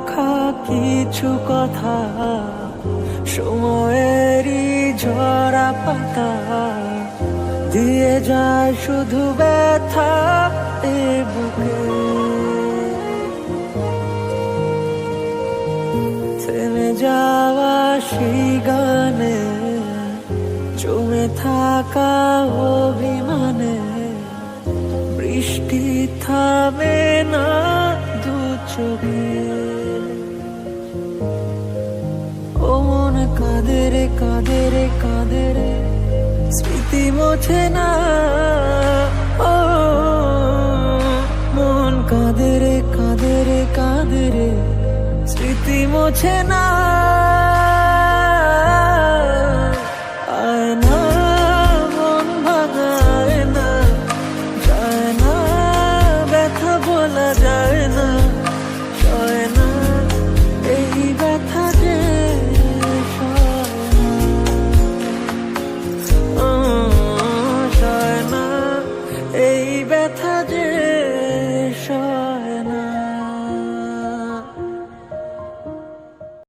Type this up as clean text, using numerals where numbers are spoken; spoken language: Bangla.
রাখা কিছু কথা, সময়েরই ঝরা পাতা দিয়ে যায় শুধু ব্যথা এ বুকে। থেমে যাওয়া সেই গানে, জমে থাকা অভিমানে, বৃষ্টি থামে না দু চোখে। ও মন কাঁদে রে কাঁদে রে কাঁদে রে, স্মৃতি মোছে না। ও মন কাঁদে রে কাঁদে রে কাঁদে রে, স্মৃতি মোছে না। আয় না মন ভাঙায় না, যায় না ব্যথা বলা যায় না।